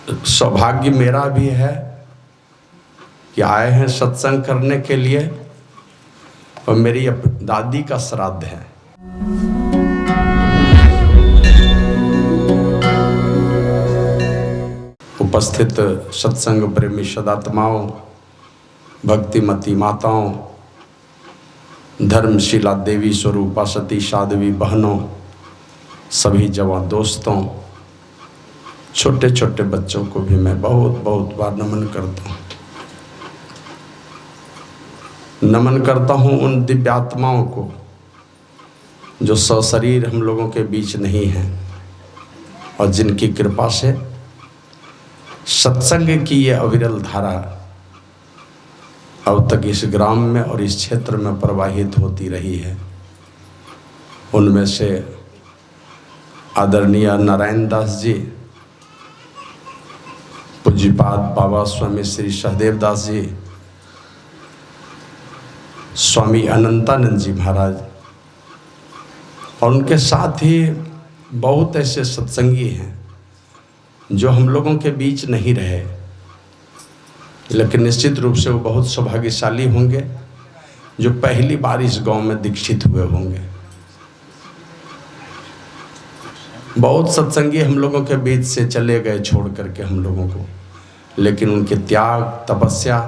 सौभाग्य मेरा भी है कि आए हैं सत्संग करने के लिए और मेरी दादी का श्राद्ध है। उपस्थित सत्संग प्रेमी सदात्माओं, भक्तिमती माताओं, धर्मशिला देवी स्वरूपा सती साध्वी बहनों, सभी जवान दोस्तों, छोटे छोटे बच्चों को भी मैं बहुत बहुत बार नमन करता हूँ। नमन करता हूँ उन दिव्यात्माओं को जो सशरीर हम लोगों के बीच नहीं हैं और जिनकी कृपा से सत्संग की ये अविरल धारा अब तक इस ग्राम में और इस क्षेत्र में प्रवाहित होती रही है। उनमें से आदरणीय नारायण दास जी, पूज्यपाद बाबा स्वामी श्री सहदेव दास जी, स्वामी अनंतानंद जी महाराज और उनके साथ ही बहुत ऐसे सत्संगी हैं जो हम लोगों के बीच नहीं रहे, लेकिन निश्चित रूप से वो बहुत सौभाग्यशाली होंगे जो पहली बार इस गांव में दीक्षित हुए होंगे। बहुत सत्संगी हम लोगों के बीच से चले गए छोड़ करके हम लोगों को, लेकिन उनके त्याग, तपस्या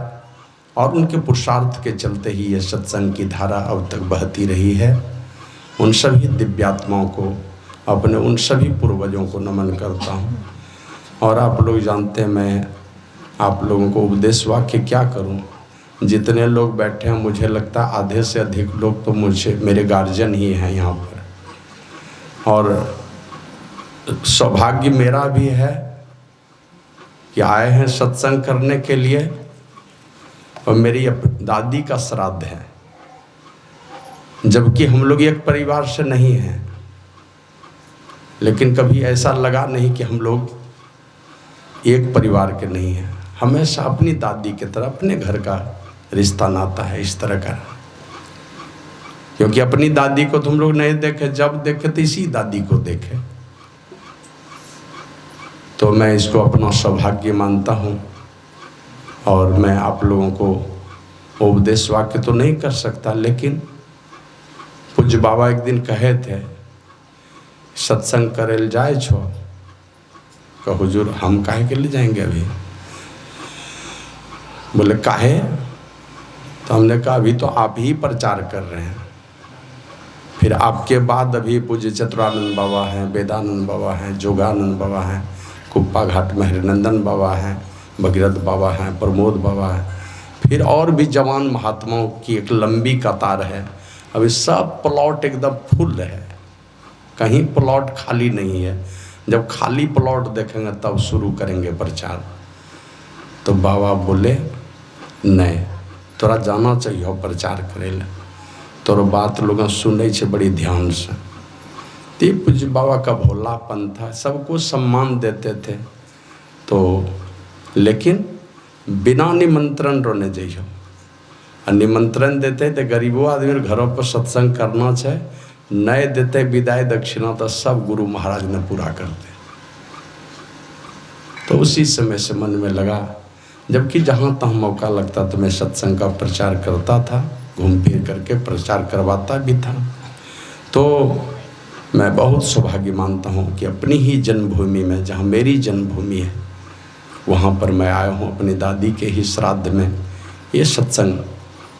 और उनके पुरुषार्थ के चलते ही ये सत्संग की धारा अब तक बहती रही है। उन सभी दिव्यात्माओं को, अपने उन सभी पूर्वजों को नमन करता हूँ। और आप लोग जानते हैं मैं आप लोगों को उपदेश वाक्य क्या करूं। जितने लोग बैठे हैं मुझे लगता है आधे से अधिक लोग तो मेरे गार्जियन ही हैं यहाँ पर। और सौभाग्य मेरा भी है कि आए हैं सत्संग करने के लिए और मेरी दादी का श्राद्ध है, जबकि हम लोग एक परिवार से नहीं हैं, लेकिन कभी ऐसा लगा नहीं कि हम लोग एक परिवार के नहीं हैं। हमेशा अपनी दादी की तरह अपने घर का रिश्ता नाता है इस तरह का, क्योंकि अपनी दादी को तुम लोग नहीं देखे, जब देखे तो इसी दादी को देखे। तो मैं इसको अपना सौभाग्य मानता हूँ और मैं आप लोगों को उपदेश वाक्य तो नहीं कर सकता, लेकिन पूज्य बाबा एक दिन कहे थे सत्संग करेल जाए छो, कहो हुजूर हम काहे के लिए जाएंगे अभी। बोले काहे? तो हमने कहा अभी तो आप ही प्रचार कर रहे हैं, फिर आपके बाद अभी पूज्य चतुरानंद बाबा हैं, वेदानंद बाबा हैं, जोगानंद बाबा हैं, कुप्पा घाट में हरिनंदन बाबा हैं, भगीरथ बाबा हैं, प्रमोद बाबा हैं, फिर और भी जवान महात्माओं की एक लंबी कतार है। अभी सब प्लॉट एकदम फुल है, कहीं प्लॉट खाली नहीं है। जब खाली प्लॉट देखेंगे तब शुरू करेंगे प्रचार। तो बाबा बोले नहीं, तोरा जाना चाहिए प्रचार करे ला, तोर बात लोग सुनै छे बड़ी ध्यान से। ते पूज्य बाबा का भोलापन था, सबको सम्मान देते थे। तो लेकिन बिना निमंत्रण रोने जाइयो, निमंत्रण देते तो गरीबों आदमी घरों पर सत्संग करना चाहिए, नए देते विदाई दक्षिणा तो सब गुरु महाराज ने पूरा करते। तो उसी समय से मन में लगा, जबकि जहाँ तहाँ मौका लगता तो मैं सत्संग का प्रचार करता था, घूम फिर करके प्रचार करवाता भी था। तो मैं बहुत सौभाग्य मानता हूँ कि अपनी ही जन्मभूमि में, जहाँ मेरी जन्मभूमि है, वहाँ पर मैं आया हूँ अपनी दादी के ही श्राद्ध में ये सत्संग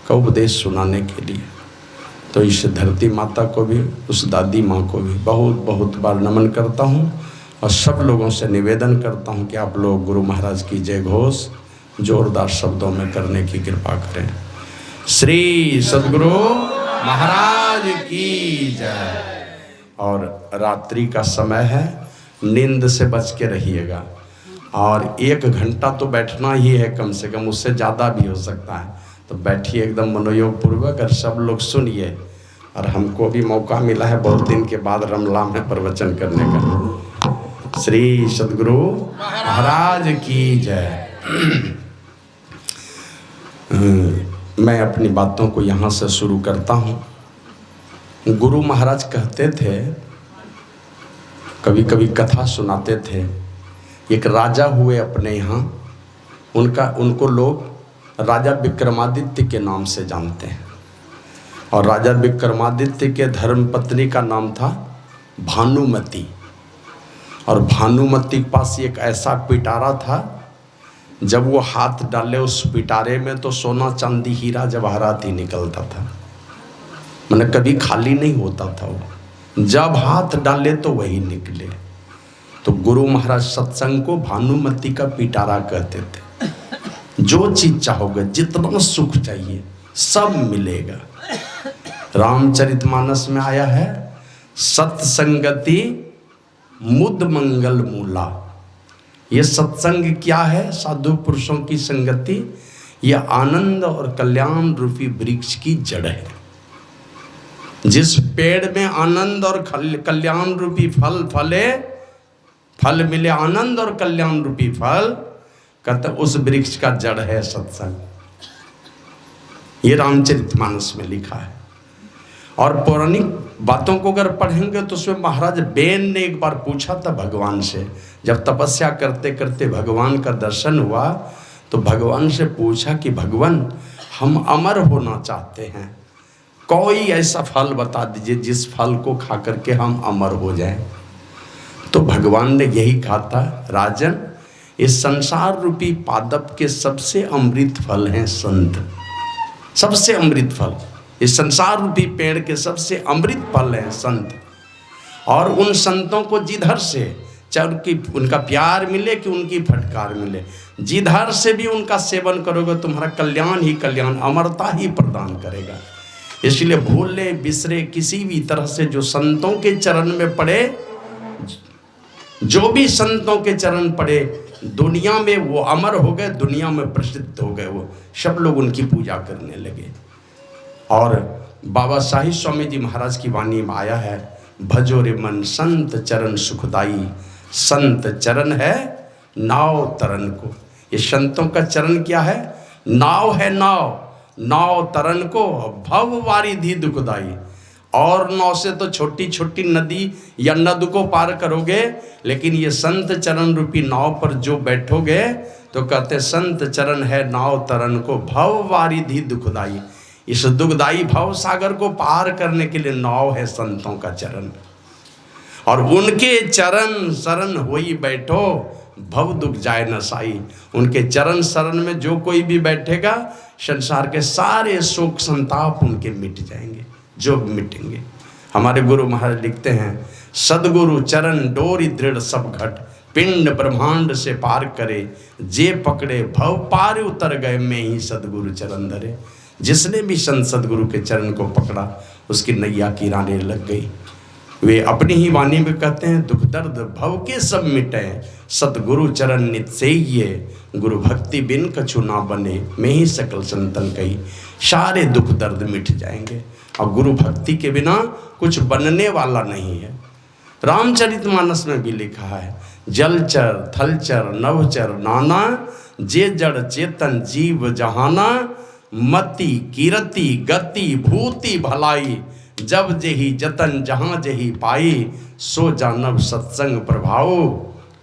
का उपदेश सुनाने के लिए। तो इस धरती माता को भी, उस दादी माँ को भी बहुत बहुत बार नमन करता हूँ और सब लोगों से निवेदन करता हूँ कि आप लोग गुरु महाराज की जय घोष जोरदार शब्दों में करने की कृपा करें। श्री सद्गुरु महाराज की जय। और रात्रि का समय है, नींद से बच के रहिएगा और 1 घंटा तो बैठना ही है कम से कम, उससे ज़्यादा भी हो सकता है। तो बैठिए एकदम मनोयोग पूर्वक और सब लोग सुनिए। और हमको भी मौका मिला है बहुत दिन के बाद रमला में प्रवचन करने का। श्री सद्गुरु महाराज की जय। मैं अपनी बातों को यहाँ से शुरू करता हूँ। गुरु महाराज कहते थे, कभी कभी कथा सुनाते थे एक राजा हुए अपने यहाँ, उनको लोग राजा विक्रमादित्य के नाम से जानते हैं। और राजा विक्रमादित्य के धर्मपत्नी का नाम था भानुमति। और भानुमति के पास एक ऐसा पिटारा था, जब वो हाथ डाले उस पिटारे में तो सोना चांदी हीरा जवाहरात ही निकलता था। मैंने कभी खाली नहीं होता था वो, जब हाथ डाले तो वही निकले। तो गुरु महाराज सत्संग को भानुमति का पिटारा कहते थे। जो चीज चाहोगे, जितना सुख चाहिए सब मिलेगा। रामचरितमानस में आया है, सत्संगति मुद मंगल मूला। ये सत्संग क्या है? साधु पुरुषों की संगति, यह आनंद और कल्याण रूपी वृक्ष की जड़ है। जिस पेड़ में आनंद और कल्याण रूपी फल फले, फल मिले आनंद और कल्याण रूपी फल, कहते उस वृक्ष का जड़ है सत्संग। ये रामचरितमानस में लिखा है। और पौराणिक बातों को अगर पढ़ेंगे तो उसमें महाराज बेन ने एक बार पूछा था भगवान से, जब तपस्या करते करते भगवान का दर्शन हुआ तो भगवान से पूछा कि भगवान, हम अमर होना चाहते हैं, कोई ऐसा फल बता दीजिए जिस फल को खा करके हम अमर हो जाएं। तो भगवान ने यही कहा था, राजन, इस संसार रूपी पादप के सबसे अमृत फल हैं संत। सबसे अमृत फल, इस संसार रूपी पेड़ के सबसे अमृत फल हैं संत। और उन संतों को जिधर से, चाहे उनका प्यार मिले कि उनकी फटकार मिले, जिधर से भी उनका सेवन करोगे तुम्हारा कल्याण ही कल्याण, अमरता ही प्रदान करेगा। इसलिए भूले बिसरे किसी भी तरह से जो संतों के चरण में पड़े, जो भी संतों के चरण पड़े, दुनिया में वो अमर हो गए, दुनिया में प्रसिद्ध हो गए। वो सब लोग उनकी पूजा करने लगे। और बाबा शाही स्वामी जी महाराज की वाणी में आया है, भजो रे मन संत चरण सुखदाई। संत चरण है नाव तरन को। ये संतों का चरण क्या है? नाव है, नाव। नाव तरन को भव वारिधि दुखदाई। और नाव से तो छोटी छोटी नदी या नद को पार करोगे, लेकिन ये संत चरण रूपी नाव पर जो बैठोगे तो कहते संत चरण है नाव तरन को भव वारिधि दुखदाई। इस दुखदाई भव सागर को पार करने के लिए नाव है संतों का चरण। और उनके चरण शरण होई बैठो भव दुख जाए न साई। उनके चरण शरण में जो कोई भी बैठेगा, संसार के सारे शोक संताप उनके मिट जाएंगे, जो मिटेंगे। हमारे गुरु महाराज लिखते हैं, सदगुरु चरण डोरी दृढ़ सब घट, पिंड ब्रह्मांड से पार करे, जे पकड़े भव पार उतर गए, मैं ही सदगुरु चरण धरे। जिसने भी संत सदगुरु के चरण को पकड़ा, उसकी नैया किराने लग गई। वे अपनी ही वाणी में कहते हैं, दुख दर्द भव के सब मिटे, सतगुरु चरण नित से ये, गुरु भक्ति बिन कछु ना बने, मैं ही सकल संतन कही। सारे दुख दर्द मिट जाएंगे और गुरु भक्ति के बिना कुछ बनने वाला नहीं है। रामचरितमानस में भी लिखा है, जलचर थलचर नवचर नाना, जे जड़ चेतन जीव जहाना, मति कीरति गति भूति भलाई, जब जेहि जतन जहाँ जेहि पाई, सो जानव सत्संग प्रभाव,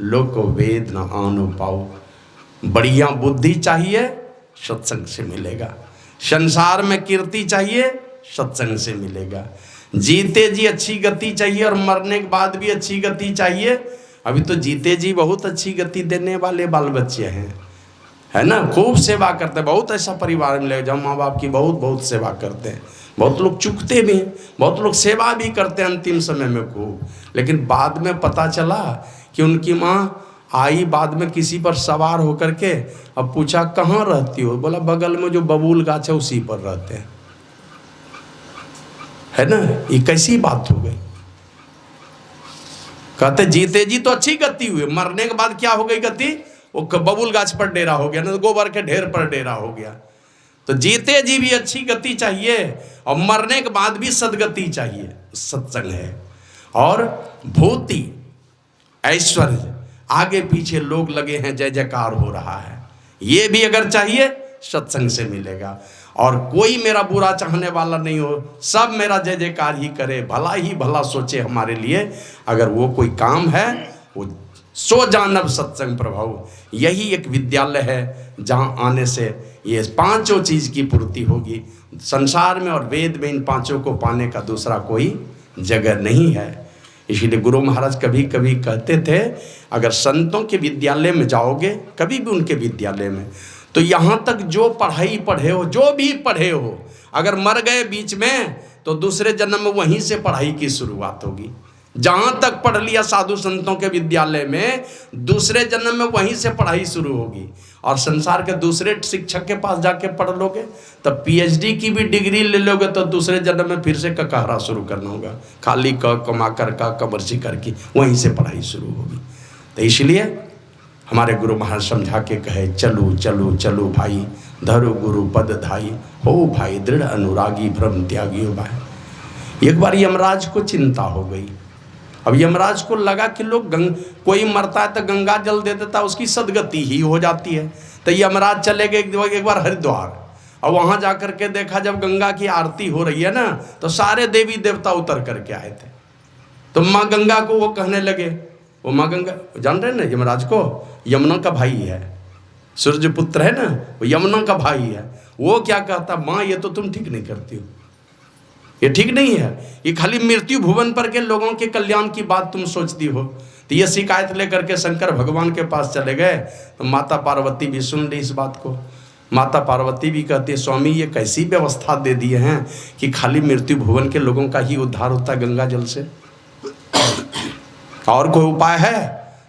लोक वेद न आनु पाओ। बढ़िया बुद्धि चाहिए, सत्संग से मिलेगा। संसार में कीर्ति चाहिए, सत्संग से मिलेगा। जीते जी अच्छी गति चाहिए और मरने के बाद भी अच्छी गति चाहिए। अभी तो जीते जी बहुत अच्छी गति देने वाले बाल बच्चे हैं, है ना, खूब सेवा करते हैं। बहुत ऐसा परिवार मिलेगा जब माँ बाप की बहुत बहुत सेवा करते हैं। बहुत लोग चुकते भी हैं, बहुत लोग सेवा भी करते हैं अंतिम समय में खूब, लेकिन बाद में पता चला कि उनकी माँ आई बाद में किसी पर सवार होकर के, अब पूछा कहाँ रहती हो, बोला बगल में जो बबूल गाछ है उसी पर रहते हैं। है ना, ये कैसी बात हो गई। कहते जीते जी तो अच्छी गति हुई, मरने के बाद क्या हो गई गति? वो बबूल गाछ पर डेरा हो गया ना, गोबर के ढेर पर डेरा हो गया। तो जीते जी भी अच्छी गति चाहिए और मरने के बाद भी सदगति चाहिए, सत्संग है। और भूति ऐश्वर्य, आगे पीछे लोग लगे हैं, जय जयकार हो रहा है, ये भी अगर चाहिए सत्संग से मिलेगा। और कोई मेरा बुरा चाहने वाला नहीं हो, सब मेरा जय जयकार ही करे, भला ही भला सोचे हमारे लिए। अगर वो कोई काम है, वो सो जानब सत्संग प्रभाव। यही एक विद्यालय है जहाँ आने से ये पांचों चीज़ की पूर्ति होगी। संसार में और वेद में इन पांचों को पाने का दूसरा कोई जगह नहीं है। इसीलिए गुरु महाराज कभी कभी कहते थे, अगर संतों के विद्यालय में जाओगे, कभी भी उनके विद्यालय में, तो यहाँ तक जो पढ़ाई पढ़े हो, जो भी पढ़े हो, अगर मर गए बीच में तो दूसरे जन्म में वहीं से पढ़ाई की शुरुआत होगी। जहाँ तक पढ़ लिया साधु संतों के विद्यालय में, दूसरे जन्म में वहीं से पढ़ाई शुरू होगी। और संसार के दूसरे शिक्षक के पास जाके पढ़ लोगे, तब पीएचडी की भी डिग्री ले लोगे, तो दूसरे जन्म में फिर से ककहरा शुरू करना होगा। खाली कमाकर का कमर्सी करके वहीं से पढ़ाई शुरू होगी। तो इसलिए हमारे गुरु महाराज समझा के कहे, चलो चलो चलो भाई, धरो गुरु पद धाई, हो भाई दृढ़ अनुरागी भ्रम त्यागी हो भाई। एक बार यमराज को चिंता हो गई। अब यमराज को लगा कि लोग कोई मरता है तो गंगा जल दे देता, उसकी सदगति ही हो जाती है। तो यमराज चले गए एक बार हरिद्वार, और वहाँ जा कर के देखा जब गंगा की आरती हो रही है ना, तो सारे देवी देवता उतर करके आए थे। तो माँ गंगा को वो कहने लगे, वो माँ गंगा जान रहे ना यमराज को, यमुना का भाई है, सूर्य पुत्र है ना, वो यमुना का भाई है। वो क्या कहता, माँ ये तो तुम ठीक नहीं करती हो, ये ठीक नहीं है, ये खाली मृत्यु भुवन पर के लोगों के कल्याण की बात तुम सोचती हो। तो ये शिकायत लेकर के शंकर भगवान के पास चले गए। तो माता पार्वती भी सुन ली इस बात को। माता पार्वती भी कहती है, स्वामी ये कैसी व्यवस्था दे दिए हैं कि खाली मृत्यु भुवन के लोगों का ही उद्धार होता है गंगा जल से, और कोई उपाय है?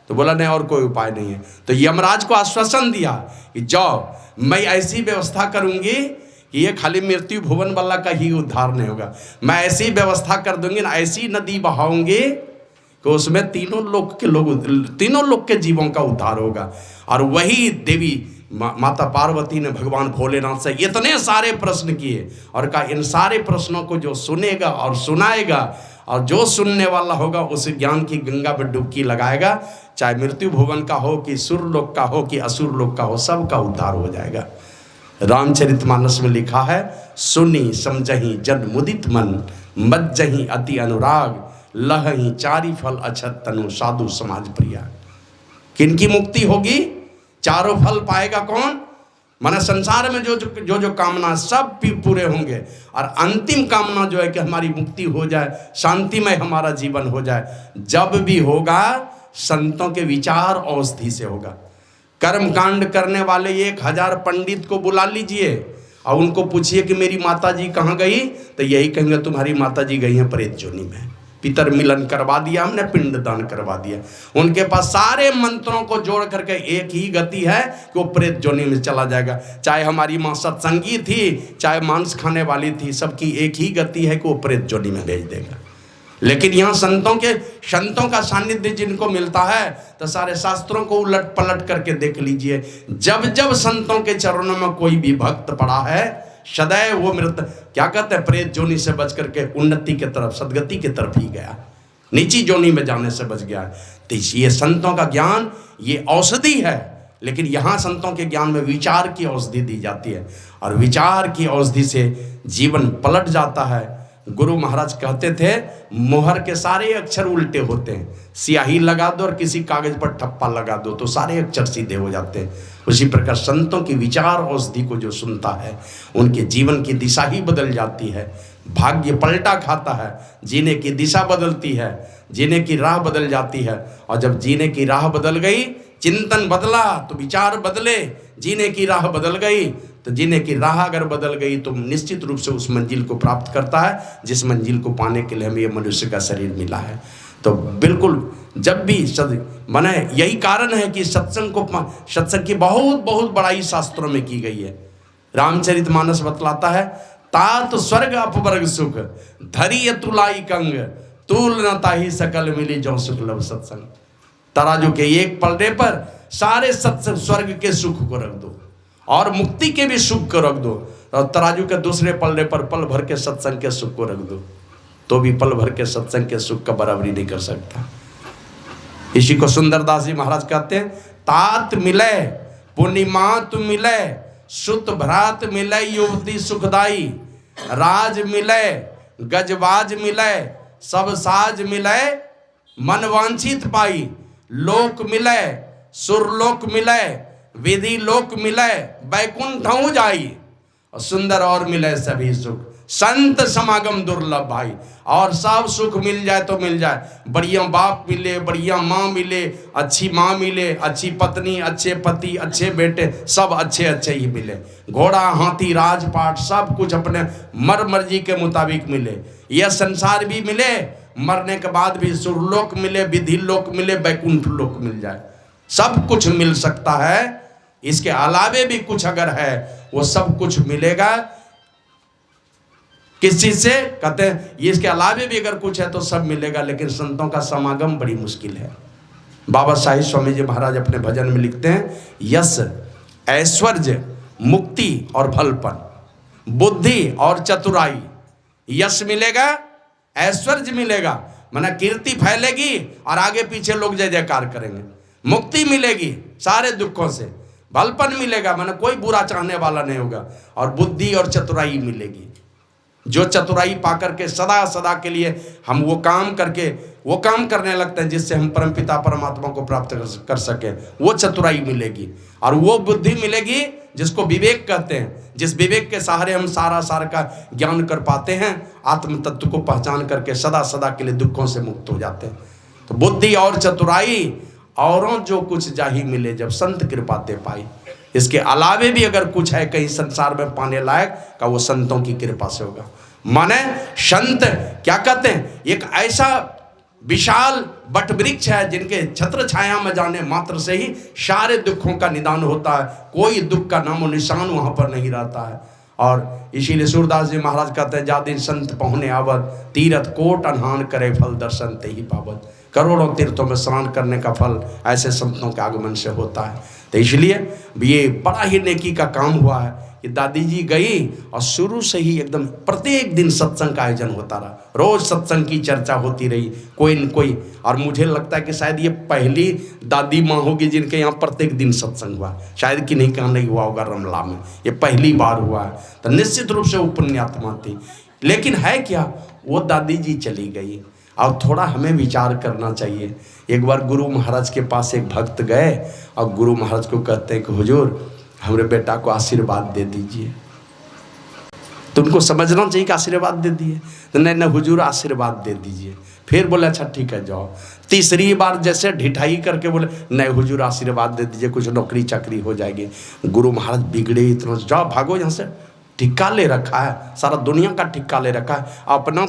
तो बोला नहीं, और कोई उपाय नहीं है। तो यमराज को आश्वासन दिया कि जाओ, मैं ऐसी व्यवस्था करूंगी कि ये खाली मृत्यु भुवन वाला का ही उद्धार नहीं होगा। मैं ऐसी व्यवस्था कर दूंगी ना, ऐसी नदी बहाऊंगी कि उसमें तीनों लोक के जीवों का उद्धार होगा। और वही देवी माता पार्वती ने भगवान भोलेनाथ से इतने सारे प्रश्न किए और कहा, इन सारे प्रश्नों को जो सुनेगा और सुनाएगा, और जो सुनने वाला होगा उस ज्ञान की गंगा में डुबकी लगाएगा, चाहे मृत्यु भुवन का हो कि सुरलोक का हो कि असुर लोक का हो, सबका उद्धार हो जाएगा। रामचरितमानस में लिखा है, सुनी समझही जन मुदित मन, मज्जही अति अनुराग, लहही चारि फल अछत तनु साधु समाज प्रिया। किनकी मुक्ति होगी? चारों फल पाएगा कौन? माने संसार में जो कामना सब पूरे होंगे, और अंतिम कामना जो है कि हमारी मुक्ति हो जाए, शांतिमय हमारा जीवन हो जाए, जब भी होगा संतों के विचार औषधि से होगा। कर्म कांड करने वाले 1000 पंडित को बुला लीजिए और उनको पूछिए कि मेरी माता जी कहाँ गई, तो यही कहेंगे तुम्हारी माता जी गई हैं प्रेत जोनी में, पितर मिलन करवा दिया हमने, पिंडदान करवा दिया। उनके पास सारे मंत्रों को जोड़ करके एक ही गति है कि वो प्रेत जोनी में चला जाएगा। चाहे हमारी माँ सत्संगी थी, चाहे मांस खाने वाली थी, सबकी एक ही गति है कि वो प्रेत जोनी में भेज देगा। लेकिन यहाँ संतों का सानिध्य जिनको मिलता है, तो सारे शास्त्रों को उलट पलट करके देख लीजिए, जब जब संतों के चरणों में कोई भी भक्त पड़ा है, सदैव वो क्या कहते हैं, प्रेत जोनी से बच करके उन्नति की तरफ, सदगति की तरफ ही गया, नीची जोनी में जाने से बच गया। तो ये संतों का ज्ञान ये औषधि है, लेकिन यहाँ संतों के ज्ञान में विचार की औषधि दी जाती है, और विचार की औषधि से जीवन पलट जाता है। गुरु महाराज कहते थे, मोहर के सारे अक्षर उल्टे होते हैं, स्याही लगा दो और किसी कागज पर ठप्पा लगा दो तो सारे अक्षर सीधे हो जाते हैं। उसी प्रकार संतों की विचार औषधि को जो सुनता है, उनके जीवन की दिशा ही बदल जाती है, भाग्य पलटा खाता है, जीने की दिशा बदलती है, जीने की राह बदल जाती है। और जब जीने की राह बदल गई, चिंतन बदला तो विचार बदले, जीने की राह बदल गई तो जीने की राह अगर बदल गई तो निश्चित रूप से उस मंजिल को प्राप्त करता है जिस मंजिल को पाने के लिए हमें ये मनुष्य का शरीर मिला है। तो बिल्कुल जब भी माने यही कारण है कि सत्संग की बहुत बहुत बड़ाई शास्त्रों में की गई है। रामचरितमानस बतलाता है, तात स्वर्ग अपवर्ग सुख, धरी तुलाई कंग, तूल न ताही सकल मिली जो सुख लव सत्संग। तराजू के एक पलड़े पर सारे सत्संग स्वर्ग के सुख को रख दो और मुक्ति के भी सुख को रख दो, और तराजू के दूसरे पलड़े पर पल भर के सत्संग के सुख को रख दो, तो भी पल भर के सत्संग के सुख का बराबरी नहीं कर सकता। इसी को सुंदरदास जी महाराज कहते हैं, तात मिले पुनिमात मिले, सुत भ्रात मिले युवती सुखदाई, राज मिले गजबाज मिले, सब साज मिले मन वांछित पाई, लोक मिले, सुरलोक मिले, विधि लोक मिले, बैकुंठ जाई, और सुंदर और मिले सभी सुख। संत समागम दुर्लभ भाई, और सब सुख मिल जाए तो मिल जाए। बढ़िया बाप मिले, बढ़िया माँ मिले, अच्छी माँ मिले, अच्छी पत्नी, अच्छे पति, अच्छे बेटे, सब अच्छे अच्छे ही मिले। घोड़ा हाथी राजपाट सब कुछ अपने मर्जी के मुताबिक मिले। यह संसार भी मिले, मरने के बाद भी सुरलोक मिले, विधि लोक मिले, बैकुंठ लोक मिल जाए, सब कुछ मिल सकता है। इसके अलावे भी कुछ अगर है वो सब कुछ मिलेगा। किस चीज से कहते हैं, इसके अलावे भी अगर कुछ है तो सब मिलेगा, लेकिन संतों का समागम बड़ी मुश्किल है। बाबा साहिब स्वामी जी महाराज अपने भजन में लिखते हैं, यश ऐश्वर्य मुक्ति और भलपन, बुद्धि और चतुराई। यश मिलेगा, ऐश्वर्य मिलेगा, माना कीर्ति फैलेगी और आगे पीछे लोग जय जयकार करेंगे। मुक्ति मिलेगी सारे दुखों से, भलपन मिलेगा, माना कोई बुरा चाहने वाला नहीं होगा, और बुद्धि और चतुराई मिलेगी। जो चतुराई पाकर के सदा सदा के लिए हम वो काम करने लगते हैं जिससे हम परमपिता परमात्मा को प्राप्त कर सके, वो चतुराई मिलेगी। और वो बुद्धि मिलेगी जिसको विवेक कहते हैं, जिस विवेक के सहारे हम सार का ज्ञान कर पाते हैं, आत्म तत्व को पहचान करके सदा सदा के लिए दुखों से मुक्त हो जाते हैं। तो बुद्धि और चतुराई औरों जो कुछ जाही मिले, जब संत कृपा ते पाई। इसके अलावे भी अगर कुछ है कहीं संसार में पाने लायक का, वो संतों की कृपा से होगा। माने संत क्या कहते हैं, एक ऐसा विशाल वट वृक्ष है जिनके छत्र छाया में जाने मात्र से ही सारे दुखों का निदान होता है, कोई दुख का नामो निशान वहां पर नहीं रहता है। और इसीलिए सूरदास जी महाराज कहते हैं, जा दिन संत पहुने आवत, तीरथ कोट अनहान करे फल दर्शन ते ही पावत। करोड़ों तीर्थों में स्नान करने का फल ऐसे संतों के आगमन से होता है। तो इसलिए ये बड़ा ही नेकी का काम हुआ है कि दादी जी गई और शुरू से ही एकदम प्रत्येक दिन सत्संग का आयोजन होता रहा, रोज सत्संग की चर्चा होती रही, कोई न कोई। और मुझे लगता है कि शायद ये पहली दादी माँ होगी जिनके यहाँ प्रत्येक दिन सत्संग हुआ, शायद कि नहीं कहाँ नहीं हुआ होगा रमला में, ये पहली बार हुआ है। तो निश्चित रूप से वो पुण्यात्मा थी। लेकिन है क्या, वो दादी जी चली गई। और थोड़ा हमें विचार करना चाहिए। एक बार गुरु महाराज के पास एक भक्त गए और गुरु महाराज को कहते हैं कि हुजूर हमारे बेटा को आशीर्वाद दे दीजिए। तो उनको समझना चाहिए कि आशीर्वाद दे दिए, तो नहीं हुजूर आशीर्वाद दे दीजिए। फिर बोले अच्छा ठीक है जाओ। तीसरी बार जैसे ढिठाई करके बोले नहीं हुजूर आशीर्वाद दे दीजिए, कुछ नौकरी चाकरी हो जाएगी। गुरु महाराज बिगड़े इतना, जाओ भागो यहाँ से, टिक्का ले रखा है, सारा दुनिया का टिक्का ले रखा है, अपना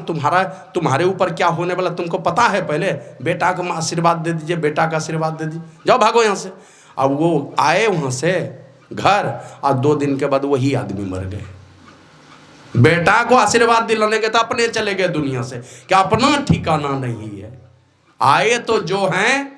तुम्हारे ऊपर क्या होने वाला तुमको पता है, पहले बेटा को आशीर्वाद दे दीजिए, बेटा का आशीर्वाद दे दीजिए, जाओ भागो यहाँ से। अब वो आए वहाँ से घर और 2 दिन के बाद वही आदमी मर गए। बेटा को आशीर्वाद दिलाने के तो अपने चले गए दुनिया से, क्या अपना ठिकाना नहीं है। आए तो जो हैं,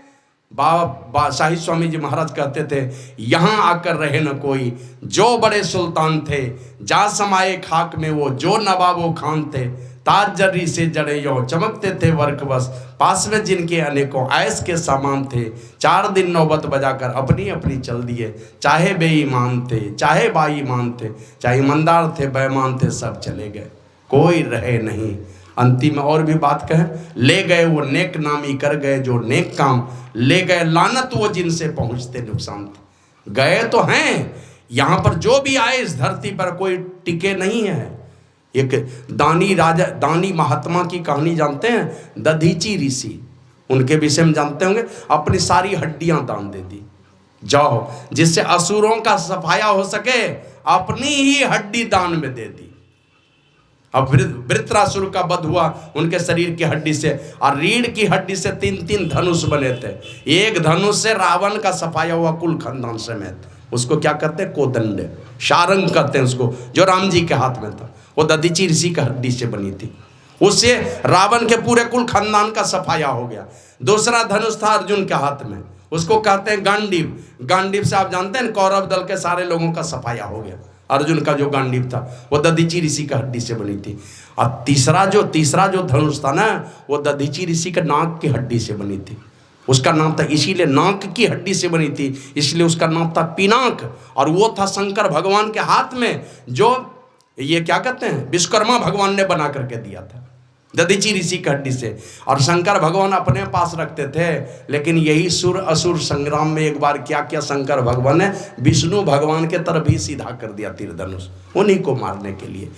बाबा साहिब स्वामी जी महाराज कहते थे, यहाँ आकर रहे न कोई, जो बड़े सुल्तान थे, जा समाये खाक में वो, जो नवाबो खान थे, ताज जर्री से जड़े यो, चमकते थे वर्क बस, पास में जिनके अनेकों ऐस के सामान थे, 4 दिन नौबत बजाकर अपनी अपनी चल दिए, चाहे बेईमान थे चाहे बाईमान थे, चाहे ईमानदार थे बेईमान थे, सब चले गए, कोई रहे नहीं। अंतिम में और भी बात कहें, ले गए वो नेक नामी, कर गए जो नेक काम, ले गए लानत वो जिनसे पहुंचते नुकसान थे। गए तो हैं, यहाँ पर जो भी आए इस धरती पर कोई टिके नहीं है। एक दानी राजा, दानी महात्मा की कहानी जानते हैं, दधीची ऋषि, उनके विषय में जानते होंगे, अपनी सारी हड्डियां दान दे दी, जाओ जिससे असुरों का सफाया हो सके, अपनी ही हड्डी दान में दे दी। अब वृत्रासुर का वध हुआ उनके शरीर की हड्डी से, और रीढ़ की हड्डी से 3-3 धनुष बने थे। एक धनुष से रावण का सफाया हुआ कुल खानदान समेत, उसको क्या कहते हैं, कोदंड, शारंग कहते हैं उसको, जो राम जी के हाथ में था, वो दधीची ऋषि की हड्डी से बनी थी। उससे रावण के पूरे कुल खानदान का सफाया हो गया। दूसरा धनुष था अर्जुन के हाथ में, उसको कहते हैं गांडीव। गांडीव से आप जानते हैं कौरव दल के सारे लोगों का सफाया हो गया। अर्जुन का जो गांडीव था वो दधीची ऋषि की हड्डी से बनी थी। और तीसरा जो धनुष था ना, वो दधीची ऋषि के नाक की हड्डी से बनी थी। उसका नाम था, इसीलिए नाक की हड्डी से बनी थी, इसलिए उसका नाम था पिनाक। और वो था शंकर भगवान के हाथ में, जो ये क्या कहते हैं, विश्वकर्मा भगवान ने बना करके दिया था। दधीची ऋषि की हड्डी से। और शंकर भगवान अपने पास रखते थे, लेकिन यही सुर असुर संग्राम में एक बार क्या किया शंकर भगवान ने, विष्णु भगवान के तरफ ही सीधा कर दिया तीर धनुष, उन्हीं को मारने के लिए।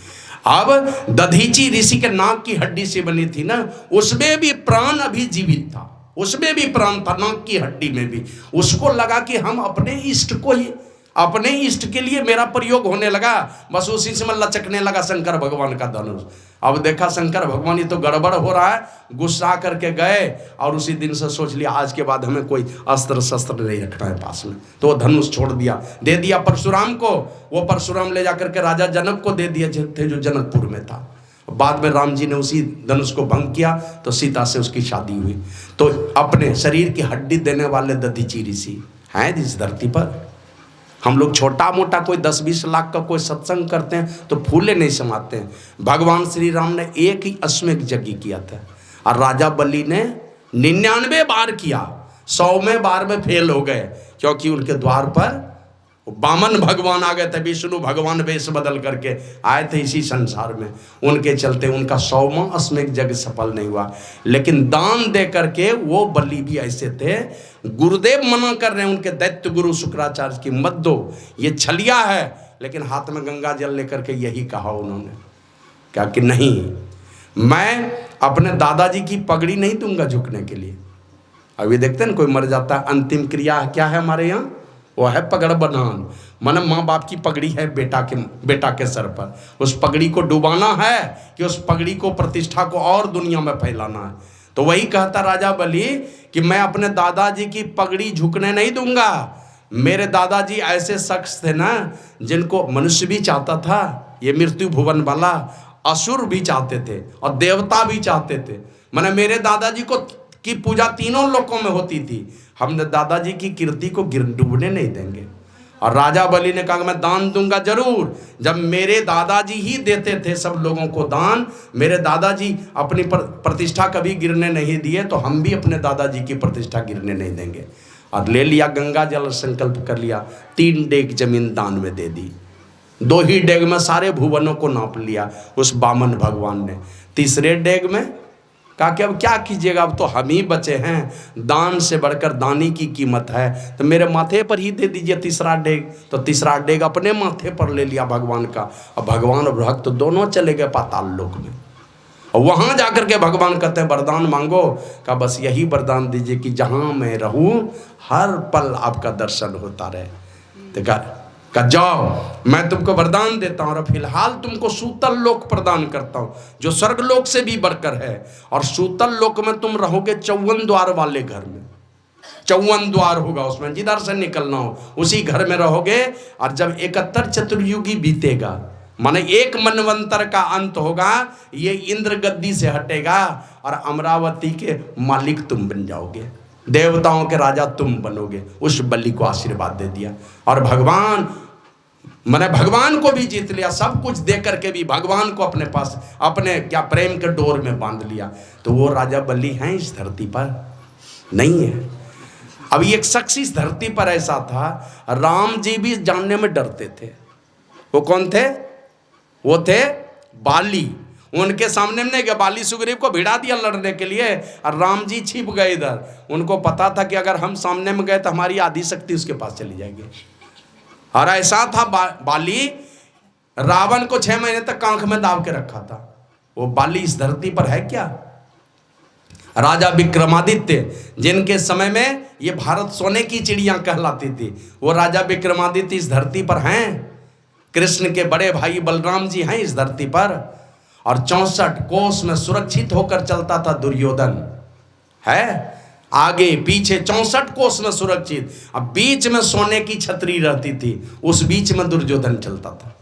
अब दधीची ऋषि के नाक की हड्डी से बनी थी ना, उसमें भी प्राण अभी जीवित था, उसमें भी प्राण था, नाक की हड्डी में भी। उसको लगा कि हम अपने इष्ट को ही, अपने इष्ट के लिए मेरा प्रयोग होने लगा, बस उसी से मैं लचकने लगा शंकर भगवान का धनुष। अब देखा शंकर भगवान ये तो गड़बड़ हो रहा है, गुस्सा करके गए और उसी दिन से सोच लिया आज के बाद हमें कोई अस्त्र शस्त्र नहीं रखना है पास में। तो वो धनुष छोड़ दिया, दे दिया परशुराम को। वो परशुराम ले जाकर के राजा जनक को दे दिए थे, जो जनकपुर में था। बाद में राम जी ने उसी धनुष को भंग किया तो सीता से उसकी शादी हुई। तो अपने शरीर की हड्डी देने वाले दधीची ऋषि हैं इस धरती पर। हम लोग छोटा मोटा कोई 10-20 लाख का कोई सत्संग करते हैं तो फूले नहीं समाते हैं। भगवान श्री राम ने एक ही अश्वमेध यज्ञ किया था और राजा बलि ने 99 बार किया, 100वें बार में फेल हो गए, क्योंकि उनके द्वार पर वामन भगवान आ गए थे। विष्णु भगवान वेश बदल करके आए थे इसी संसार में, उनके चलते उनका 100वां अश्वमेध यज्ञ सफल नहीं हुआ। लेकिन दान दे करके वो बलि भी ऐसे थे, गुरुदेव मना कर रहे हैं उनके दैत्य गुरु शुक्राचार्य की, मत दो, ये छलिया है। लेकिन हाथ में गंगा जल लेकर के यही कहा उन्होंने, क्या कि नहीं, मैं अपने दादाजी की पगड़ी नहीं दूंगा झुकने के लिए। अभी देखते हैं कोई मर जाता है, अंतिम क्रिया क्या है हमारे यहाँ, वो है पगड़ बनान, माना माँ बाप की पगड़ी है बेटा के सर पर, उस पगड़ी को डुबाना है कि उस पगड़ी को, प्रतिष्ठा को और दुनिया में फैलाना है। तो वही कहता राजा बलि कि मैं अपने दादाजी की पगड़ी झुकने नहीं दूंगा। मेरे दादाजी ऐसे शख्स थे ना जिनको मनुष्य भी चाहता था, ये मृत्यु भुवन वाला, असुर भी चाहते थे और देवता भी चाहते थे। माने मेरे दादाजी को की पूजा तीनों लोकों में होती थी, हमने दादाजी की कीर्ति को डूबने नहीं देंगे। और राजा बलि ने कहा मैं दान दूंगा जरूर। जब मेरे दादाजी ही देते थे सब लोगों को दान, मेरे दादाजी अपनी प्रतिष्ठा कभी गिरने नहीं दिए, तो हम भी अपने दादाजी की प्रतिष्ठा गिरने नहीं देंगे। और ले लिया गंगा जल, संकल्प कर लिया, 3 डेग जमीन दान में दे दी, 2 ही डेग में सारे भुवनों को नाप लिया उस वामन भगवान ने। तीसरे डेग में कहा कि अब क्या कीजिएगा, अब तो हम ही बचे हैं, दान से बढ़कर दानी की कीमत है, तो मेरे माथे पर ही दे दीजिए तीसरा डेग। तो तीसरा डेग अपने माथे पर ले लिया भगवान का, और भगवान और भक्त तो दोनों चले गए पाताल लोक में। और वहाँ जाकर के भगवान कहते हैं वरदान मांगो, का बस यही वरदान दीजिए कि जहाँ मैं रहूँ हर पल आपका दर्शन होता रहे। तो का जाओ मैं तुमको वरदान देता हूँ, और फिलहाल तुमको सूतल लोक प्रदान करता हूँ जो स्वर्ग लोक से भी बढ़कर है। और सूतल लोक में तुम रहोगे 54 द्वार वाले घर में, 54 द्वार होगा उसमें, जिधर से निकलना हो उसी घर में रहोगे। और जब 71 चतुर्युगी बीतेगा, माने 1 मनवंतर का अंत होगा, ये इंद्र गद्दी से हटेगा और अमरावती के मालिक तुम बन जाओगे, देवताओं के राजा तुम बनोगे। उस बलि को आशीर्वाद दे दिया और भगवान, मैंने भगवान को भी जीत लिया, सब कुछ दे करके भी भगवान को अपने पास, अपने क्या प्रेम के डोर में बांध लिया। तो वो राजा बलि हैं इस धरती पर नहीं है। अब एक शख्स इस धरती पर ऐसा था, राम जी भी जानने में डरते थे। वो कौन थे? वो थे बाली। उनके सामने में नहीं गया, बाली सुग्रीव को भिड़ा दिया लड़ने के लिए और राम जी छिप गए इधर। उनको पता था कि अगर हम सामने में गए तो हमारी आधी शक्ति उसके पास चली जाएगी। और ऐसा था बाली, रावण को 6 महीने तक आंख में दाब के रखा था। वो बाली इस धरती पर है क्या? राजा विक्रमादित्य, जिनके समय में ये भारत सोने की चिड़िया कहलाती थी, वो राजा विक्रमादित्य इस धरती पर हैं। कृष्ण के बड़े भाई बलराम जी हैं इस धरती पर। और 64 कोस में सुरक्षित होकर चलता था दुर्योधन, है आगे पीछे 64 कोस में सुरक्षित। अब बीच में सोने की छतरी रहती थी, उस बीच में दुर्योधन चलता था।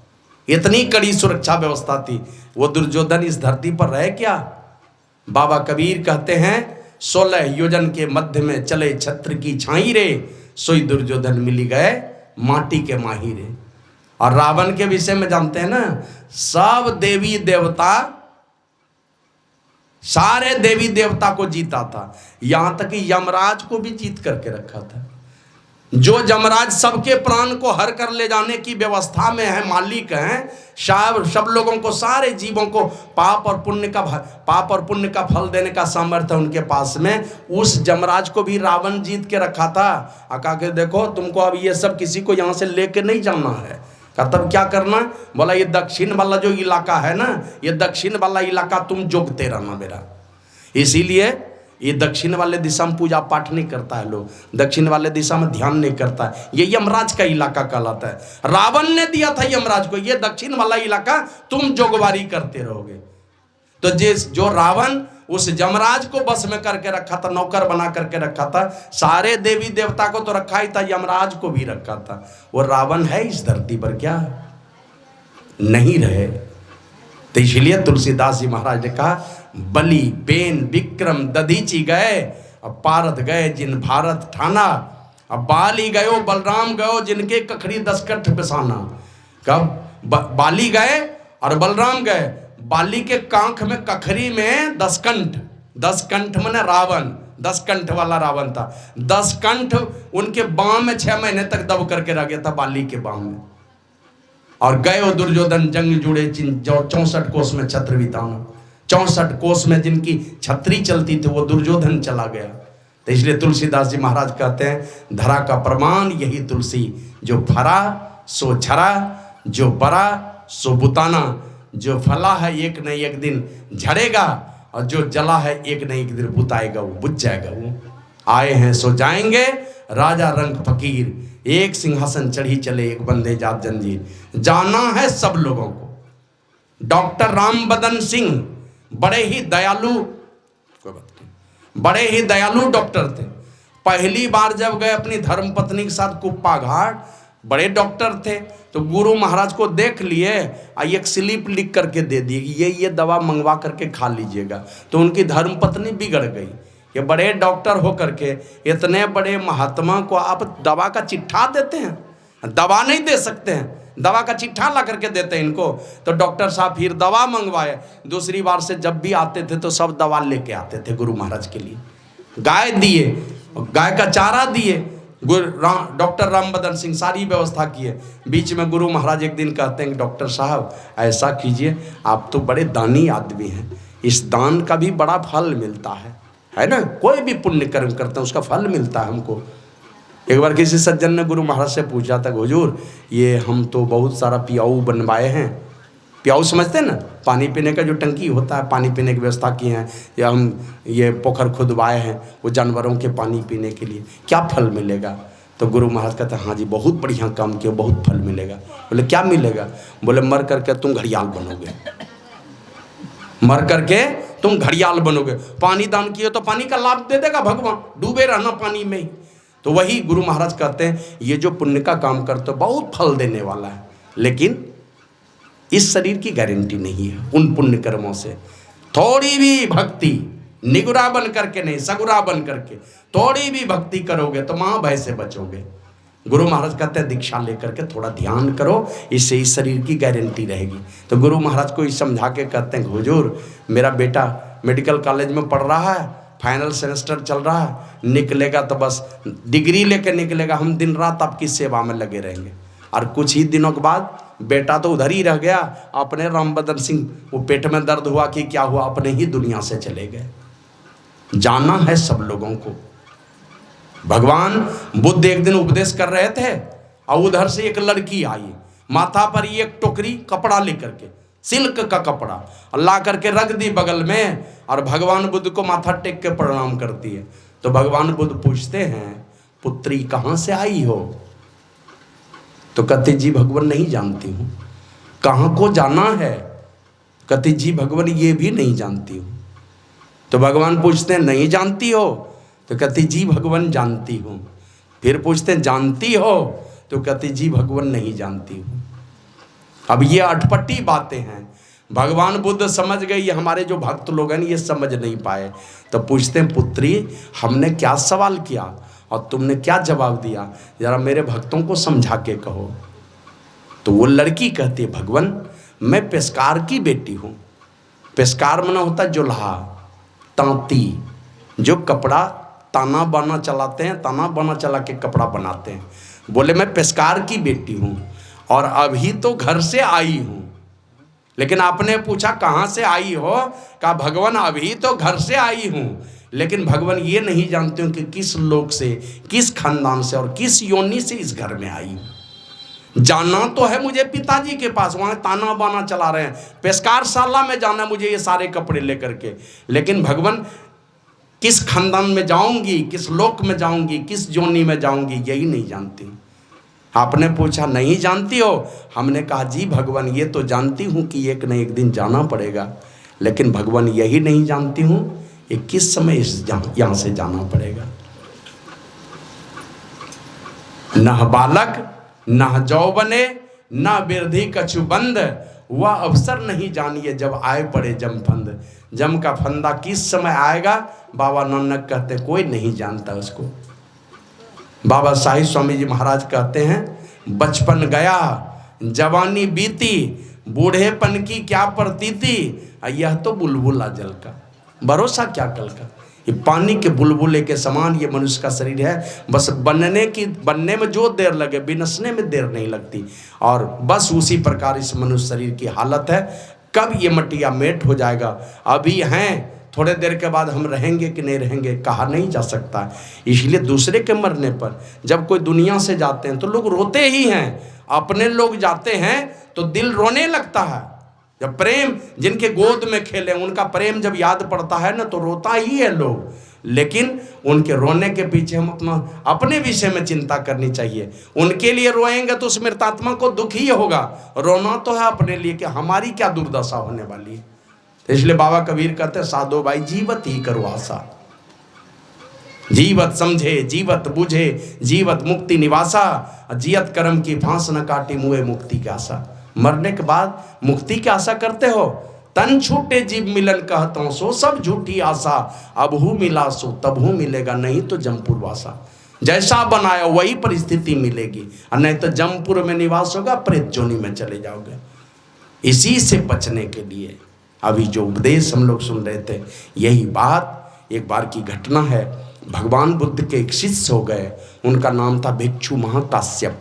इतनी कड़ी सुरक्षा व्यवस्था थी। वो दुर्योधन इस धरती पर रहे क्या? बाबा कबीर कहते हैं 16 योजन के मध्य में चले छत्र की छाई रे, सोई दुर्योधन मिली गए माटी के माही रे। और रावण के विषय में जानते हैं ना, सब देवी देवता, सारे देवी देवता को जीता था, यहां तक कि यमराज को भी जीत करके रखा था। जो यमराज सबके प्राण को हर कर ले जाने की व्यवस्था में है, मालिक हैं, सब लोगों को, सारे जीवों को पाप और पुण्य का फल देने का सामर्थ्य उनके पास में। उस यमराज को भी रावण जीत के रखा था। कहा के देखो तुमको अब ये सब किसी को यहाँ से लेके नहीं जाना है। का तब क्या करना? बोला ये दक्षिण वाला जो इलाका है ना, ये दक्षिण वाला इलाका तुम जोगते रहना मेरा। इसीलिए ये दक्षिण वाले दिशा में पूजा पाठ नहीं करता है लोग, दक्षिण वाले दिशा में ध्यान नहीं करता है। ये यमराज का इलाका कहलाता है। रावण ने दिया था यमराज को, ये दक्षिण वाला इलाका तुम जोगवारी करते रहोगे। तो जो रावण उस यमराज को बस में करके रखा था, नौकर बना करके रखा था, सारे देवी देवता को तो रखा ही था, यमराज को भी रखा था। वो रावण है इस धरती पर क्या? नहीं रहे। तो इसलिए तुलसीदास जी महाराज ने कहा, बलि बेन विक्रम दधीची गए, अब पारद गए जिन भारत ठाना, अब बाली गयो बलराम गयो जिनके कखरी 10 कंठ पिसाना। कब बाली गए और बलराम गए, बाली के कांख में कखरी में 10 कंठ, 10 कंठ माने रावण, 10 कंठ वाला रावण था। 10 कंठ उनके बाम में 6 महीने तक दब करके रह गया था, बाली के बाम में। और गए दुर्योधन जंग जुड़े जिन 64 कोस में छत्र बिताना, 64 कोस में जिनकी छत्री चलती थी वो दुर्योधन चला गया। तो इसलिए तुलसीदास जी महाराज कहते हैं, धरा का प्रमाण यही तुलसी, जो फरा सो झरा, जो बरा सो बुताना, जो फला है एक न एक दिन झड़ेगा, और जो जला है एक न एक दिन बुताएगा, वो बुझ जाएगा। वो आए हैं सो जाएंगे, राजा रंग फकीर, एक सिंहासन चढ़ी चले एक बंदे जात जंजीर। जाना है सब लोगों को। डॉक्टर रामबदन सिंह बड़े ही दयालु डॉक्टर थे। पहली बार जब गए अपनी धर्मपत्नी के साथ कुप्पा घाट, बड़े डॉक्टर थे, तो गुरु महाराज को देख लिए, एक स्लिप लिख करके दे दी, ये दवा मंगवा करके खा लीजिएगा। तो उनकी धर्मपत्नी बिगड़ गई। ये बड़े डॉक्टर हो करके इतने बड़े महात्मा को आप दवा का चिट्ठा देते हैं? दवा नहीं दे सकते हैं, दवा का चिट्ठा ला करके देते हैं इनको। तो डॉक्टर साहब फिर दवा मंगवाए। दूसरी बार से जब भी आते थे तो सब दवा लेके आते थे गुरु महाराज के लिए। गाय दिए, गाय का चारा दिए, डॉक्टर रामबदन सिंह सारी व्यवस्था किए। बीच में गुरु महाराज एक दिन कहते हैं, डॉक्टर साहब ऐसा कीजिए, आप तो बड़े दानी आदमी हैं, इस दान का भी बड़ा फल मिलता है ना? कोई भी पुण्य कर्म करते हैं उसका फल मिलता है हमको। एक बार किसी सज्जन ने गुरु महाराज से पूछा था, हुजूर ये हम तो बहुत सारा पियाऊ बनवाए हैं, पियाऊ समझते हैं ना, पानी पीने का जो टंकी होता है, पानी पीने की व्यवस्था की है, या हम ये पोखर खुदवाए हैं वो जानवरों के पानी पीने के लिए, क्या फल मिलेगा? तो गुरु महाराज कहते हैं, हाँ जी बहुत बढ़िया काम किया, बहुत फल मिलेगा। बोले क्या मिलेगा? बोले मर करके तुम घड़ियाल बनोगे, मर करके तुम घड़ियाल बनोगे। पानी दान किए तो पानी का लाभ दे देगा भगवान, डूबे रहना पानी में ही। तो वही गुरु महाराज कहते हैं, ये जो पुण्य का काम करते हो बहुत फल देने वाला है, लेकिन इस शरीर की गारंटी नहीं है। उन पुण्य कर्मों से थोड़ी भी भक्ति, निगुरा बन करके नहीं, सगुरा बन करके थोड़ी भी भक्ति करोगे तो महाभय से बचोगे। गुरु महाराज कहते हैं दीक्षा लेकर के थोड़ा ध्यान करो, इससे इस शरीर की गारंटी रहेगी। तो गुरु महाराज को समझा के कहते हैं, हुजूर मेरा बेटा मेडिकल कॉलेज में पढ़ रहा है, फाइनल सेमेस्टर चल रहा है, निकलेगा तो बस डिग्री लेकर निकलेगा, हम दिन रात आपकी सेवा में लगे रहेंगे। और कुछ ही दिनों के बाद बेटा तो उधर ही रह गया, अपने रामबदन सिंह वो पेट में दर्द हुआ कि क्या हुआ, अपने ही दुनिया से चले गए। जाना है सब लोगों को। भगवान बुद्ध एक दिन उपदेश कर रहे थे और उधर से एक लड़की आई, माथा पर एक टोकरी कपड़ा लेकर के, सिल्क का कपड़ा ला करके रख दी बगल में, और भगवान बुद्ध को माथा टेक के प्रणाम करती है। तो भगवान बुद्ध पूछते हैं, पुत्री कहाँ से आई हो? तो कहती जी भगवान नहीं जानती हूँ। कहाँ को जाना है? कहती जी भगवान ये भी नहीं जानती हूँ। तो भगवान पूछते हैं नहीं जानती हो? तो कहती जी भगवान जानती हूँ। फिर पूछते हैं जानती हो? तो कहती जी भगवान नहीं जानती हूँ। अब ये अटपटी बातें हैं। भगवान बुद्ध समझ गए, ये हमारे जो भक्त लोग हैं ये समझ नहीं पाए। तो पूछते हैं पुत्री हमने क्या सवाल किया और तुमने क्या जवाब दिया, जरा मेरे भक्तों को समझा के कहो। तो वो लड़की कहती है भगवान मैं पेशकार की बेटी हूँ। पेशकार मना होता है जुल्हा, तांती, जो कपड़ा ताना बाना चलाते हैं, ताना बाना चला के कपड़ा बनाते हैं। बोले मैं पेशकार की बेटी हूँ और अभी तो घर से आई हूँ। लेकिन आपने पूछा कहाँ से आई हो, कहा भगवान अभी तो घर से आई हूँ, लेकिन भगवान ये नहीं जानते हो कि किस लोक से, किस खानदान से और किस योनि से इस घर में आई हूँ। जाना तो है मुझे पिताजी के पास, वहाँ ताना बाना चला रहे हैं, पेशकारशाला में जाना मुझे ये सारे कपड़े लेकर के, लेकिन भगवान किस खानदान में जाऊंगी, किस लोक में जाऊंगी, किस योनि में जाऊंगी, यही नहीं जानती। आपने पूछा नहीं जानती हो, हमने कहा जी भगवान ये तो जानती हूँ कि एक न एक दिन जाना पड़ेगा, लेकिन भगवान यही नहीं जानती हूँ ये किस समय यहाँ से जाना पड़ेगा। न बालक न जौबने न वृद्धि कछु बंद, वह अवसर नहीं जानिए जब आए पड़े जम फंद। जम का फंदा किस समय आएगा, बाबा नानक कहते कोई नहीं जानता उसको। बाबा साहिब स्वामी जी महाराज कहते हैं बचपन गया जवानी बीती, बूढ़ेपन की क्या प्रतीति, यह तो बुलबुला जल का, भरोसा क्या कल का। ये पानी के बुलबुले के समान ये मनुष्य का शरीर है, बस बनने में जो देर लगे बिनसने में देर नहीं लगती। और बस उसी प्रकार इस मनुष्य शरीर की हालत है, कब ये मटिया मेट हो जाएगा। अभी हैं, थोड़े देर के बाद हम रहेंगे कि नहीं रहेंगे कहा नहीं जा सकता। इसलिए दूसरे के मरने पर जब कोई दुनिया से जाते हैं तो लोग रोते ही हैं, अपने लोग जाते हैं तो दिल रोने लगता है। जब प्रेम जिनके गोद में खेले उनका प्रेम जब याद पड़ता है ना तो रोता ही है लोग, लेकिन उनके रोने के पीछे हम अपने विषय में चिंता करनी चाहिए। उनके लिए रोएंगे तो उस मृतात्मा को दुख ही होगा, रोना तो है अपने लिए कि हमारी क्या दुर्दशा होने वाली है। इसलिए बाबा कबीर कहते हैं साधो भाई जीवत ही करो आशा, जीवत समझे जीवत बुझे जीवत मुक्ति निवासा, जियत कर्म की फांस न काटी मुए मुक्ति की आशा। मरने के बाद मुक्ति की आशा करते हो, तन छूटे जीव मिलन कहता हूँ सो सब झूठी आशा, अबहू मिला सो तबहू मिलेगा नहीं तो जमपुर वासा। जैसा बनाया वही परिस्थिति मिलेगी, और नहीं तो जमपुर में निवास होगा, प्रेत जोनी में चले जाओगे। इसी से बचने के लिए अभी जो उपदेश हम लोग सुन रहे थे, यही बात एक बार की घटना है। भगवान बुद्ध के एक शिष्य हो गए, उनका नाम था भिक्षु महाकाश्यप।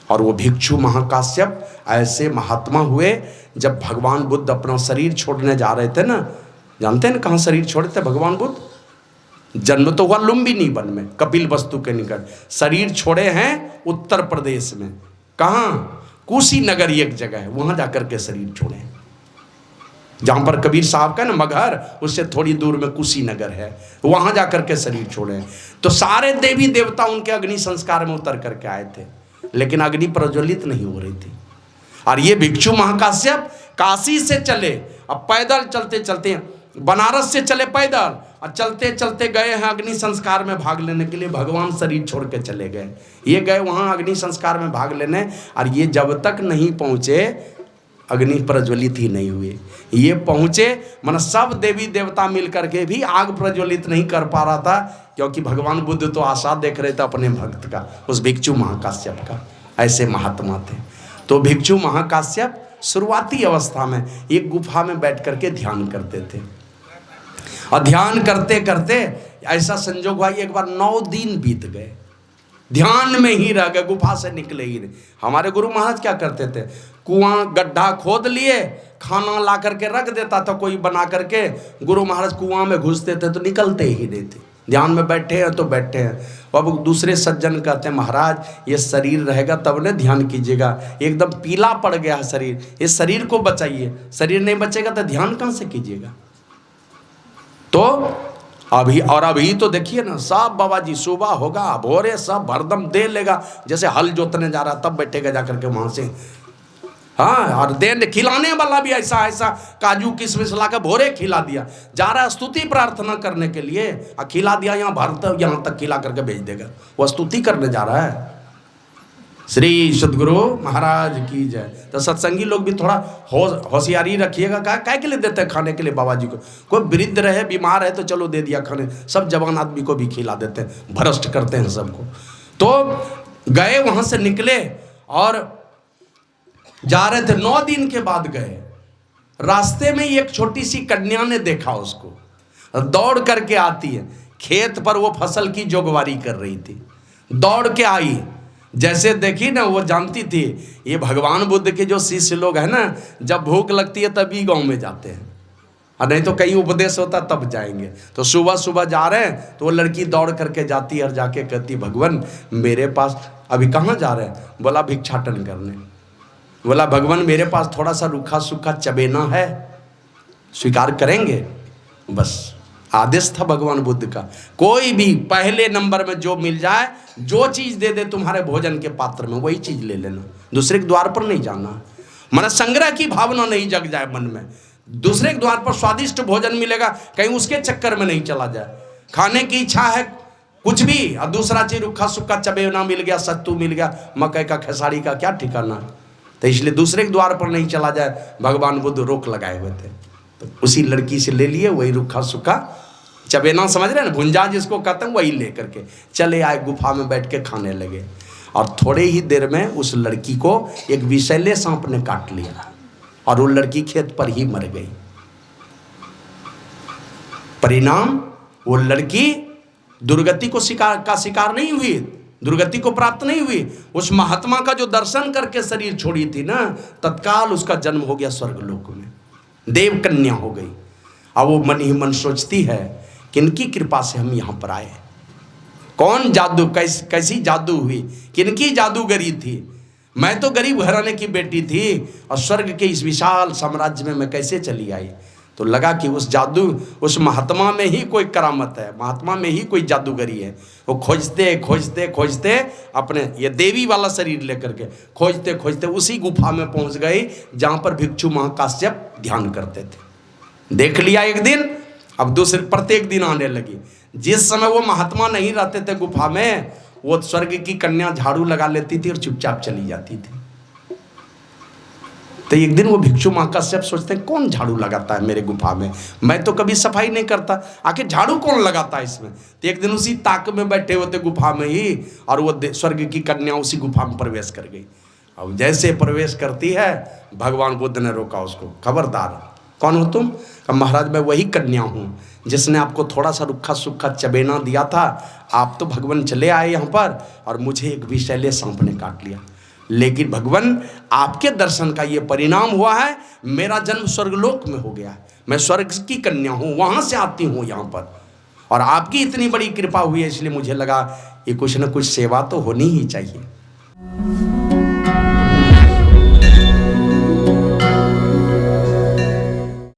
और वो भिक्षु महाकाश्यप ऐसे महात्मा हुए, जब भगवान बुद्ध अपना शरीर छोड़ने जा रहे थे ना, जानते हैं ना कहाँ शरीर छोड़े थे भगवान बुद्ध? जन्म तो हुआ लुम्बिनी वन में, कपिल वस्तु के निकट। शरीर छोड़े हैं उत्तर प्रदेश में, कहाँ? कुशीनगर एक जगह है, वहाँ जाकर के शरीर छोड़े हैं। जहाँ पर कबीर साहब का ना मगहर, उससे थोड़ी दूर में कुशीनगर है, वहाँ जाकर के शरीर छोड़े हैं। तो सारे देवी देवता उनके अग्नि संस्कार में उतर करके आए थे, लेकिन अग्नि प्रज्वलित नहीं हो रही थी। और ये भिक्षु महाकाश्यप काशी से चले, अब पैदल चलते चलते बनारस से चले पैदल, और चलते चलते गए हैं अग्नि संस्कार में भाग लेने के लिए। भगवान शरीर छोड़ के चले गए, ये गए वहाँ अग्नि संस्कार में भाग लेने, और ये जब तक नहीं पहुँचे अग्नि प्रज्वलित ही नहीं हुए। ये पहुँचे मन सब देवी देवता मिल करके भी आग प्रज्वलित नहीं कर पा रहा था, क्योंकि भगवान बुद्ध तो आशा देख रहे थे अपने भक्त का, उस भिक्षु महाकाश्यप का। ऐसे महात्मा थे। तो भिक्षु महाकाश्यप शुरुआती अवस्था में एक गुफा में बैठ करके ध्यान करते थे, और ध्यान करते करते ऐसा संजोग हुआ एक बार 9 दिन बीत गए, ध्यान में ही रह गए, गुफा से निकले ही नहीं। हमारे गुरु महाराज क्या करते थे, कुआं गड्ढा खोद लिए, खाना ला करके रख देता था कोई बना करके, गुरु महाराज कुआं में घुसते थे तो निकलते ही नहीं थे। ध्यान में बैठे हैं तो बैठे हैं। अब दूसरे सज्जन कहते हैं महाराज ये शरीर रहेगा तब ने ध्यान कीजिएगा, एकदम पीला पड़ गया है शरीर, इस शरीर को बचाइए, शरीर नहीं बचेगा तो ध्यान कहाँ से कीजिएगा। तो अभी तो देखिए ना, सब बाबा जी सुबह होगा भोरे सब भरदम दे लेगा, जैसे हल जोतने जा रहा तब बैठेगा जाकर के वहां से। हाँ, और दे खिलाने वाला भी ऐसा काजू किशमिश ला के भोरे खिला दिया, जा रहा है स्तुति प्रार्थना करने के लिए, और खिला दिया यहाँ भरता यहाँ तक खिला करके भेज देगा, वो स्तुति करने जा रहा है। श्री सद्गुरु महाराज की जय। तो सत्संगी लोग भी थोड़ा होशियारी रखिएगा। काय के लिए देते हैं खाने के लिए बाबा जी को? कोई वृद्ध रहे बीमार है तो चलो दे दिया खाने, सब जवान आदमी को भी खिला देते हैं, भ्रष्ट करते हैं सबको। तो गए वहां से निकले और जा रहे थे, 9 दिन के बाद गए, रास्ते में एक छोटी सी कन्या ने देखा उसको, दौड़ करके आती है, खेत पर वो फसल की जोगवारी कर रही थी, दौड़ के आई। जैसे देखी ना, वो जानती थी ये भगवान बुद्ध के जो शिष्य लोग हैं ना, जब भूख लगती है तभी गांव में जाते हैं, और नहीं तो कहीं उपदेश होता तब जाएंगे। तो सुबह सुबह जा रहे हैं तो वो लड़की दौड़ करके जाती है और जाके कहती, भगवान मेरे पास, अभी कहाँ जा रहे हैं? बोला भिक्षाटन करने। बोला भगवान मेरे पास थोड़ा सा रूखा सूखा चबेना है, स्वीकार करेंगे? बस आदेश था भगवान बुद्ध का, कोई भी पहले नंबर में जो मिल जाए, जो चीज दे दे तुम्हारे भोजन के पात्र में, वही चीज ले लेना, दूसरे के द्वार पर नहीं जाना। मन संग्रह की भावना नहीं जग जाए मन में, दूसरे के द्वार पर स्वादिष्ट भोजन मिलेगा कहीं उसके चक्कर में नहीं चला जाए। खाने की इच्छा है कुछ भी और दूसरा चीज रूखा सूखा चबेना मिल गया, सत्तू मिल गया, मकई का खेसारी का क्या ठिकाना। तो इसलिए दूसरे के द्वार पर नहीं चला जाए, भगवान बुद्ध रोक लगाए हुए थे। तो उसी लड़की से ले लिए वही रूखा सूखा चबेना, समझ रहे हैं ना, भुंजा जिसको कहते हैं, वही लेकर के चले आए, गुफा में बैठ के खाने लगे। और थोड़े ही देर में उस लड़की को एक विषैले सांप ने काट लिया और वो लड़की खेत पर ही मर गई। परिणाम, वो लड़की दुर्गति को शिकार नहीं हुई, दुर्गति को प्राप्त नहीं हुई। उस महात्मा का जो दर्शन करके शरीर छोड़ी थी ना, तत्काल उसका जन्म हो गया स्वर्गलोक में, देव कन्या हो गई। अब वो मन ही मन सोचती है किनकी कृपा से हम यहाँ पर आए, कौन जादू, कैसी जादू हुई, किनकी जादूगरी थी। मैं तो गरीब घराने की बेटी थी और स्वर्ग के इस विशाल साम्राज्य में मैं कैसे चली आई। तो लगा कि उस जादू, उस महात्मा में ही कोई करामत है, महात्मा में ही कोई जादूगरी है। वो खोजते खोजते खोजते अपने ये देवी वाला शरीर लेकर के खोजते खोजते उसी गुफा में पहुंच गई जहां पर भिक्षु महाकाश्यप ध्यान करते थे। देख लिया एक दिन, अब दूसरे प्रत्येक दिन आने लगी। जिस समय वो महात्मा नहीं रहते थे गुफा में, वो स्वर्ग की कन्या झाड़ू लगा लेती थी और चुपचाप चली जाती थी। तो एक दिन वो भिक्षु महाकाश्यप सोचते हैं कौन झाड़ू लगाता है मेरे गुफा में, मैं तो कभी सफाई नहीं करता, आखिर झाड़ू कौन लगाता है इसमें। तो एक दिन उसी ताक में बैठे होते गुफा में ही, और वो स्वर्ग की कन्या उसी गुफा में प्रवेश कर गई। अब जैसे प्रवेश करती है, भगवान बुद्ध ने रोका उसको, खबरदार, कौन हो तुम? महाराज मैं वही कन्या हूँ जिसने आपको थोड़ा सा रूखा सूखा चबेना दिया था। आप तो भगवान चले आए यहाँ पर और मुझे एक विषैले सांप ने काट लिया, लेकिन भगवान आपके दर्शन का ये परिणाम हुआ है, मेरा जन्म स्वर्गलोक में हो गया है, मैं स्वर्ग की कन्या हूँ, वहाँ से आती हूँ यहाँ पर, और आपकी इतनी बड़ी कृपा हुई है, इसलिए मुझे लगा ये कुछ न कुछ सेवा तो होनी ही चाहिए।